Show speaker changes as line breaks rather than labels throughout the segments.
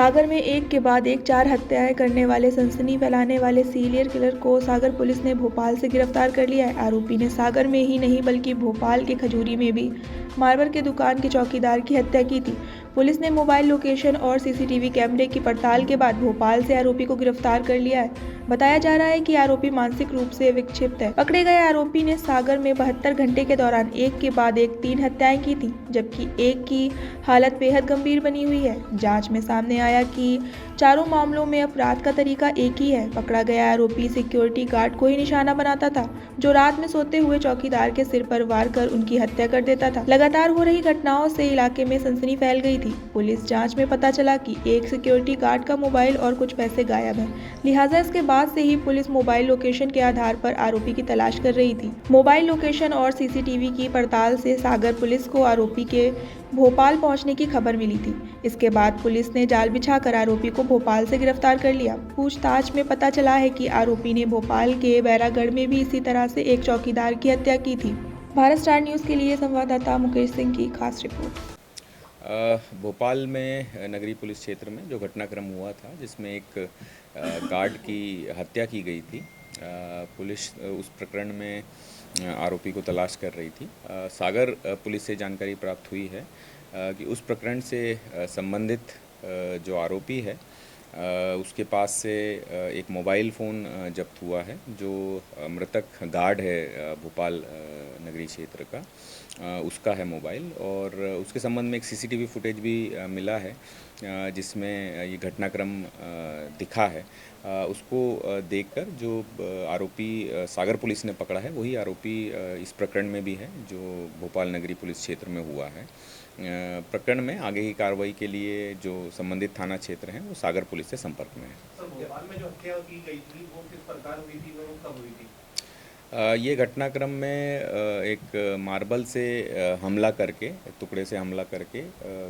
सागर में एक के बाद एक 4 हत्याएं करने वाले सनसनी फैलाने वाले सीरियल किलर को सागर पुलिस ने भोपाल से गिरफ्तार कर लिया है। आरोपी ने सागर में ही नहीं बल्कि भोपाल के खजूरी में भी मार्बल के दुकान के चौकीदार की हत्या की थी। पुलिस ने मोबाइल लोकेशन और सीसीटीवी कैमरे की पड़ताल के बाद भोपाल से आरोपी को गिरफ्तार कर लिया है। बताया जा रहा है कि आरोपी मानसिक रूप से विक्षिप्त है। पकड़े गए आरोपी ने सागर में 72 घंटे के दौरान एक के बाद एक 3 हत्याएं की थी, जबकि एक की हालत बेहद गंभीर बनी हुई है। जांच में सामने आया कि चारों मामलों में अपराध का तरीका एक ही है। पकड़ा गया आरोपी सिक्योरिटी गार्ड को ही निशाना बनाता था, जो रात में सोते हुए चौकीदार के सिर पर वार कर उनकी हत्या कर देता था। लगातार हो रही घटनाओं से इलाके में सनसनी फैल गई थी। पुलिस जांच में पता चला कि एक सिक्योरिटी गार्ड का मोबाइल और कुछ पैसे गायब हैं। लिहाजा इसके बाद से ही पुलिस मोबाइल लोकेशन के आधार पर आरोपी की तलाश कर रही थी। मोबाइल लोकेशन और सीसीटीवी की पड़ताल से सागर पुलिस को आरोपी के भोपाल पहुंचने की खबर मिली थी। इसके बाद पुलिस ने जाल बिछाकर आरोपी को भोपाल से गिरफ्तार कर लिया। पूछताछ में पता चला है कि आरोपी ने भोपाल के बैरागढ़ में भी इसी तरह से एक चौकीदार की हत्या की थी। भारत स्टार न्यूज़ के लिए संवाददाता मुकेश सिंह की खास रिपोर्ट।
भोपाल में नगरीय पुलिस क्षेत्र में जो घटनाक्रम हुआ था, जिसमें एक गार्ड की हत्या की गई थी, पुलिस उस प्रकरण में आरोपी को तलाश कर रही थी। सागर पुलिस से जानकारी प्राप्त हुई है कि उस प्रकरण से संबंधित जो आरोपी है उसके पास से एक मोबाइल फ़ोन जब्त हुआ है, जो मृतक गार्ड है भोपाल नगरीय क्षेत्र का, उसका है मोबाइल। और उसके संबंध में एक सीसीटीवी फुटेज भी मिला है, जिसमें ये घटनाक्रम दिखा है। उसको देखकर जो आरोपी सागर पुलिस ने पकड़ा है, वही आरोपी इस प्रकरण में भी है, जो भोपाल नगरीय पुलिस क्षेत्र में हुआ है। प्रकरण में आगे की कार्रवाई के लिए जो संबंधित थाना क्षेत्र हैं, वो सागर पुलिस से संपर्क में है।
सर, भोपाल में जो हत्या की गई थी, वो किस प्रकार हुई थी, वो कब हुई थी?
ये घटनाक्रम में एक मार्बल से हमला करके, टुकड़े से हमला करके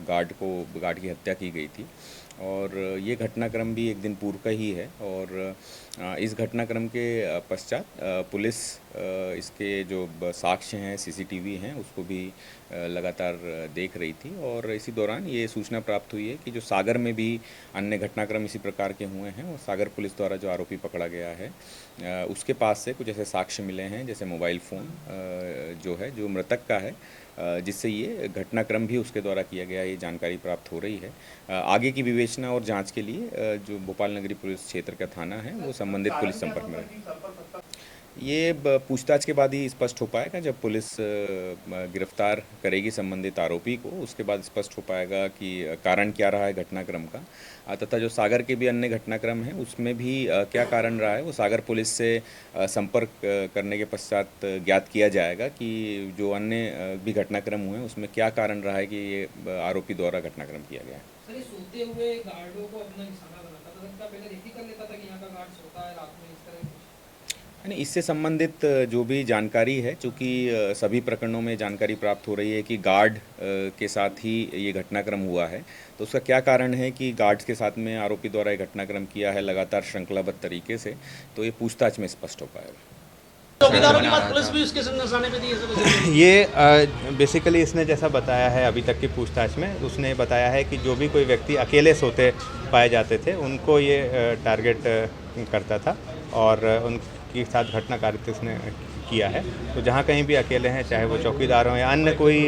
गार्ड की हत्या की गई थी। और ये घटनाक्रम भी एक दिन पूर्व का ही है। और इस घटनाक्रम के पश्चात पुलिस इसके जो साक्ष्य हैं, सीसीटीवी हैं, उसको भी लगातार देख रही थी। और इसी दौरान ये सूचना प्राप्त हुई है कि जो सागर में भी अन्य घटनाक्रम इसी प्रकार के हुए हैं, और सागर पुलिस द्वारा जो आरोपी पकड़ा गया है, उसके पास से कुछ ऐसे साक्ष्य मिले हैं, जैसे मोबाइल फ़ोन जो है, जो मृतक का है, जिससे ये घटनाक्रम भी उसके द्वारा किया गया, ये जानकारी प्राप्त हो रही है। आगे की विवेचना और जांच के लिए जो भोपाल नगरी पुलिस क्षेत्र का थाना है, वो संबंधित पुलिस संपर्क में है। ये पूछताछ के बाद ही स्पष्ट हो पाएगा। जब पुलिस गिरफ्तार करेगी संबंधित आरोपी को, उसके बाद स्पष्ट हो पाएगा कि कारण क्या रहा है घटनाक्रम का, तथा जो सागर के भी अन्य घटनाक्रम हैं, उसमें भी क्या कारण रहा है, वो सागर पुलिस से संपर्क करने के पश्चात ज्ञात किया जाएगा कि जो अन्य भी घटनाक्रम हुए हैं, उसमें क्या कारण रहा है कि ये आरोपी द्वारा घटनाक्रम किया गया है।
सर, ये सोते हुए गार्डों को अपना निशाना बनाता था, क्या पहले रेकी कर लेता था कि यहाँ का गार्ड सोता है रात में, इस तरह कुछ?
नहीं, इससे संबंधित जो भी जानकारी है, चूँकि सभी प्रकरणों में जानकारी प्राप्त हो रही है कि गार्ड के साथ ही ये घटनाक्रम हुआ है, तो उसका क्या कारण है कि गार्ड्स के साथ में आरोपी द्वारा ये घटनाक्रम किया है लगातार श्रृंखलाबद्ध तरीके से, तो ये पूछताछ में स्पष्ट हो पाएगा।
चौकीदारों की बात पुलिस भी उसके निशाने पे दी है।
ये बेसिकली इसने जैसा बताया है अभी तक की पूछताछ में, उसने बताया है कि जो भी कोई व्यक्ति अकेले सोते पाए जाते थे, उनको ये टारगेट करता था और उनके साथ घटनाकारिता उसने किया है। तो जहाँ कहीं भी अकेले हैं, चाहे वो चौकीदार हों या अन्य कोई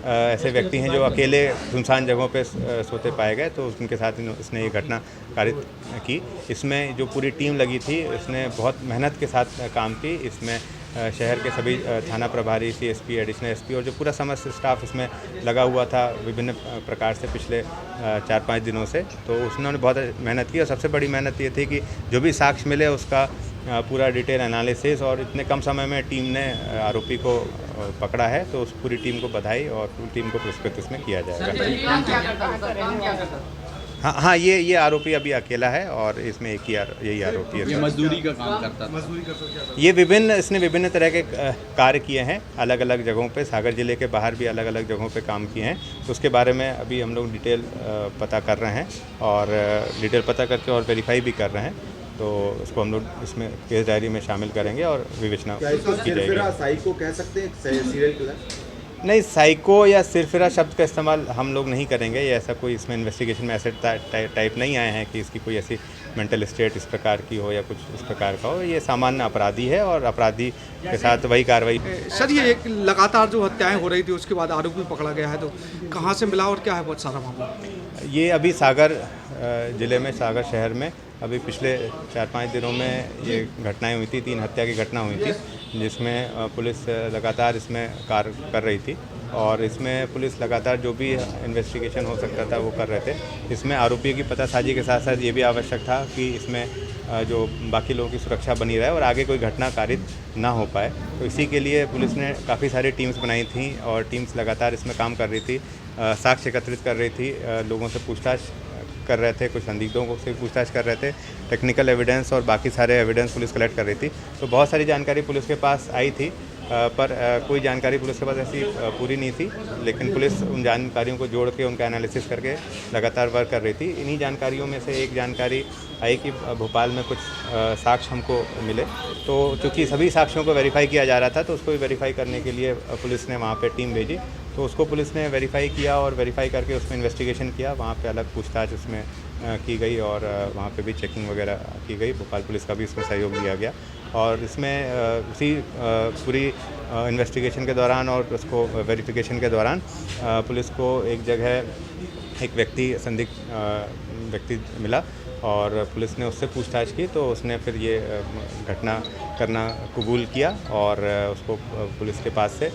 ऐसे व्यक्ति हैं जो अकेले सुनसान जगहों पे सोते पाए गए, तो उनके साथ इसने ये घटना कारित की। इसमें जो पूरी टीम लगी थी, इसने बहुत मेहनत के साथ काम की। इसमें शहर के सभी थाना प्रभारी, सीएसपी, एडिशनल एसपी और जो पूरा समस्त स्टाफ इसमें लगा हुआ था विभिन्न प्रकार से पिछले 4-5 दिनों से, तो उन्होंने बहुत मेहनत की। और सबसे बड़ी मेहनत ये थी कि जो भी साक्ष्य मिले उसका पूरा डिटेल एनालिसिस, और इतने कम समय में टीम ने आरोपी को पकड़ा है, तो उस पूरी टीम को बधाई और पूरी टीम को पुरस्कृत इसमें किया जाएगा। हाँ, ये आरोपी अभी अकेला है और इसमें एक ही यही आरोपी है।
ये मजदूरी का काम करता था।
ये इसने विभिन्न तरह के कार्य किए हैं अलग अलग जगहों पे, सागर जिले के बाहर भी अलग अलग जगहों पे काम किए हैं। तो उसके बारे में अभी हम लोग डिटेल पता कर रहे हैं, और डिटेल पता करके और वेरीफाई भी कर रहे हैं। तो उसको हम लोग इसमें केस डायरी में शामिल करेंगे और विवेचना की जाएगी।
साई को कह सकते हैं सीरियल किलर?
नहीं, साइको या सिरफिरा शब्द का इस्तेमाल हम लोग नहीं करेंगे। ये ऐसा कोई इसमें इन्वेस्टिगेशन में ऐसे टाइप नहीं आए हैं कि इसकी कोई ऐसी मेंटल स्टेट इस प्रकार की हो या कुछ इस प्रकार का हो। ये सामान्य अपराधी है और अपराधी के साथ वही कार्रवाई।
सर ये एक लगातार जो हत्याएं हो रही थी उसके बाद आरोपी पकड़ा गया है, तो कहाँ से मिला और क्या है बहुत सारा मामला?
ये अभी सागर ज़िले में, सागर शहर में अभी पिछले 4-5 दिनों में ये घटनाएं हुई थी। 3 हत्या की घटना हुई थी जिसमें पुलिस लगातार इसमें कार्य कर रही थी और इसमें पुलिस लगातार जो भी इन्वेस्टिगेशन हो सकता था वो कर रहे थे। इसमें आरोपियों की पतासाजी के साथ साथ ये भी आवश्यक था कि इसमें जो बाकी लोगों की सुरक्षा बनी रहे और आगे कोई घटना कारित ना हो पाए। तो इसी के लिए पुलिस ने काफ़ी सारी टीम्स बनाई थी और टीम्स लगातार इसमें काम कर रही थी, साक्ष्य एकत्रित कर रही थी, लोगों से पूछताछ कर रहे थे, कुछ संदिग्धों को से पूछताछ कर रहे थे, टेक्निकल एविडेंस और बाकी सारे एविडेंस पुलिस कलेक्ट कर रही थी। तो बहुत सारी जानकारी पुलिस के पास आई थी, पर कोई जानकारी पुलिस के पास ऐसी पूरी नहीं थी, लेकिन पुलिस उन जानकारियों को जोड़ के उनका एनालिसिस करके लगातार वर्क कर रही थी। इन्हीं जानकारियों में से एक जानकारी आई कि भोपाल में कुछ साक्ष्य हमको मिले, तो चूँकि सभी साक्ष्यों को वेरीफाई किया जा रहा था तो उसको भी वेरीफाई करने के लिए पुलिस ने वहाँ पे टीम भेजी। तो उसको पुलिस ने वेरीफाई किया और वेरीफाई करके उसमें इन्वेस्टिगेशन किया, वहाँ पे अलग पूछताछ उसमें की गई और वहाँ पे भी चेकिंग वगैरह की गई। भोपाल पुलिस का भी इसमें सहयोग दिया गया और इसमें उसी पूरी इन्वेस्टिगेशन के दौरान और उसको वेरिफिकेशन के दौरान पुलिस को एक जगह एक संदिग्ध व्यक्ति मिला और पुलिस ने उससे पूछताछ की तो उसने फिर ये घटना करना कबूल किया और उसको पुलिस के पास से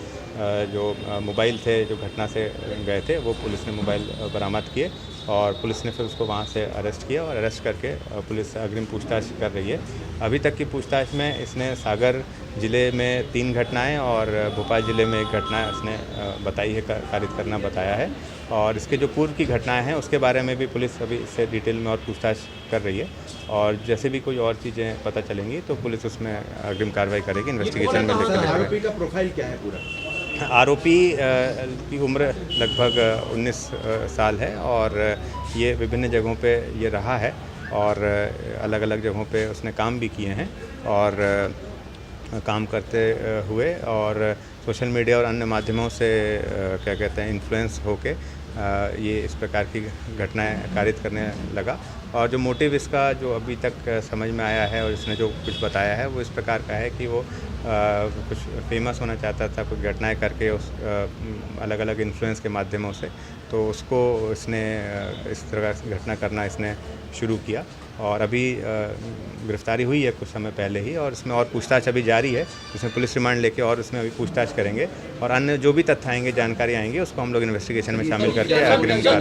जो मोबाइल थे जो घटना से गए थे वो पुलिस ने मोबाइल बरामद किए और पुलिस ने फिर उसको वहाँ से अरेस्ट किया और अरेस्ट करके पुलिस अग्रिम पूछताछ कर रही है। अभी तक की पूछताछ में इसने सागर ज़िले में 3 घटनाएं और भोपाल ज़िले में 1 घटना इसने बताई है, कारित करना बताया है और इसके जो पूर्व की घटनाएं हैं उसके बारे में भी पुलिस अभी इससे डिटेल में और पूछताछ कर रही है और जैसे भी कोई और चीज़ें पता चलेंगी तो पुलिस उसमें अग्रिम कार्रवाई करेगी। इन्वेस्टिगेशन में
आरोपी का प्रोफाइल क्या है पूरा?
आरोपी की उम्र लगभग 19 साल है और ये विभिन्न जगहों पे ये रहा है और अलग अलग जगहों पे उसने काम भी किए हैं और काम करते हुए और सोशल मीडिया और अन्य माध्यमों से क्या कहते हैं इन्फ्लुएंस होके ये इस प्रकार की घटनाएं कारित करने लगा और जो मोटिव इसका जो अभी तक समझ में आया है और इसने जो कुछ बताया है वो इस प्रकार का है कि वो कुछ फेमस होना चाहता था, कुछ घटनाएं करके उस अलग अलग इन्फ्लुएंस के माध्यमों से, तो उसको इसने इस तरह की घटना करना इसने शुरू किया और अभी गिरफ्तारी हुई है कुछ समय पहले ही और इसमें और पूछताछ अभी जारी है। इसमें पुलिस रिमांड लेके और इसमें अभी पूछताछ करेंगे और अन्य जो भी तथ्य आएंगे, जानकारी आएंगी उसको हम लोग इन्वेस्टिगेशन में शामिल करके अग्रिम